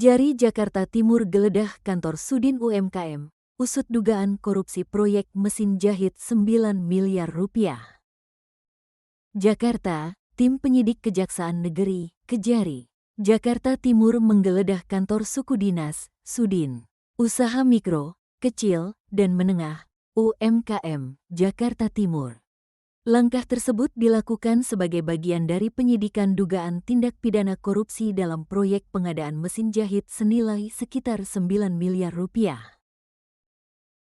Kejari Jakarta Timur geledah kantor Sudin UMKM, usut dugaan korupsi proyek mesin jahit 9 miliar rupiah. Jakarta, tim penyidik Kejaksaan Negeri, Kejari, Jakarta Timur menggeledah kantor suku dinas, Sudin, Usaha Mikro, Kecil, dan Menengah, UMKM, Jakarta Timur. Langkah tersebut dilakukan sebagai bagian dari penyidikan dugaan tindak pidana korupsi dalam proyek pengadaan mesin jahit senilai sekitar 9 miliar rupiah.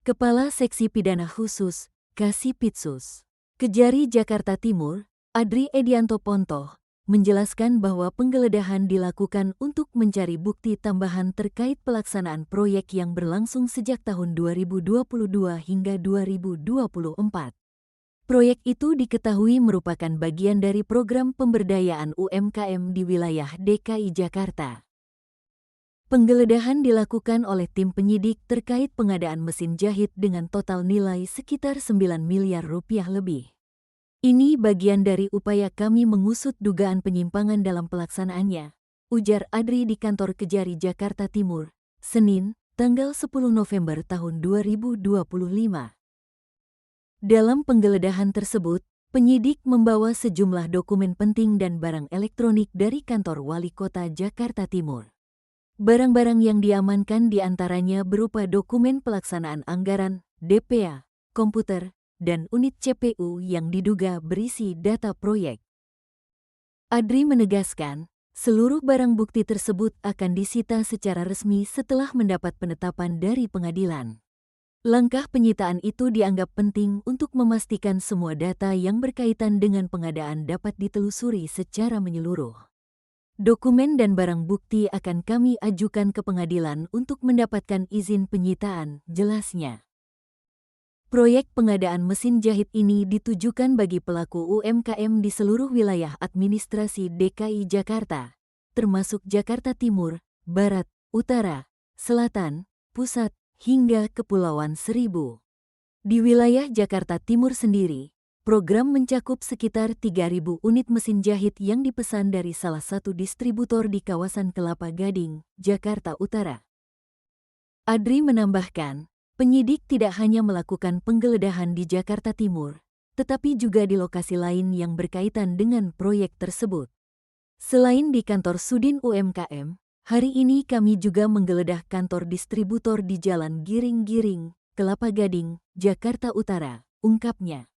Kepala Seksi Pidana Khusus, Kasipitsus, Kejari Jakarta Timur, Adri Edianto Pontoh, menjelaskan bahwa penggeledahan dilakukan untuk mencari bukti tambahan terkait pelaksanaan proyek yang berlangsung sejak tahun 2022 hingga 2024. Proyek itu diketahui merupakan bagian dari program pemberdayaan UMKM di wilayah DKI Jakarta. Penggeledahan dilakukan oleh tim penyidik terkait pengadaan mesin jahit dengan total nilai sekitar 9 miliar rupiah lebih. Ini bagian dari upaya kami mengusut dugaan penyimpangan dalam pelaksanaannya, ujar Adri di kantor Kejari Jakarta Timur, Senin, tanggal 10 November tahun 2025. Dalam penggeledahan tersebut, penyidik membawa sejumlah dokumen penting dan barang elektronik dari kantor Wali Kota Jakarta Timur. Barang-barang yang diamankan diantaranya berupa dokumen pelaksanaan anggaran, DPA, komputer, dan unit CPU yang diduga berisi data proyek. Adri menegaskan, seluruh barang bukti tersebut akan disita secara resmi setelah mendapat penetapan dari pengadilan. Langkah penyitaan itu dianggap penting untuk memastikan semua data yang berkaitan dengan pengadaan dapat ditelusuri secara menyeluruh. Dokumen dan barang bukti akan kami ajukan ke pengadilan untuk mendapatkan izin penyitaan, jelasnya. Proyek pengadaan mesin jahit ini ditujukan bagi pelaku UMKM di seluruh wilayah administrasi DKI Jakarta, termasuk Jakarta Timur, Barat, Utara, Selatan, Pusat, hingga Kepulauan Seribu. Di wilayah Jakarta Timur sendiri, program mencakup sekitar 3.000 unit mesin jahit yang dipesan dari salah satu distributor di kawasan Kelapa Gading, Jakarta Utara. Adri menambahkan, penyidik tidak hanya melakukan penggeledahan di Jakarta Timur, tetapi juga di lokasi lain yang berkaitan dengan proyek tersebut. Selain di kantor Sudin UMKM, hari ini kami juga menggeledah kantor distributor di Jalan Giring-Giring, Kelapa Gading, Jakarta Utara, ungkapnya.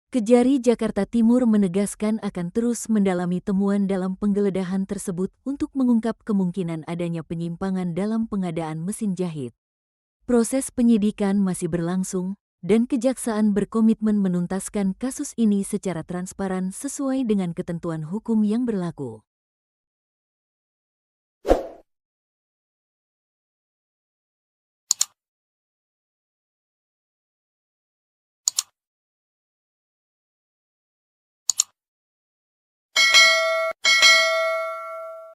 Kejari Jakarta Timur menegaskan akan terus mendalami temuan dalam penggeledahan tersebut untuk mengungkap kemungkinan adanya penyimpangan dalam pengadaan mesin jahit. Proses penyidikan masih berlangsung, dan Kejaksaan berkomitmen menuntaskan kasus ini secara transparan sesuai dengan ketentuan hukum yang berlaku.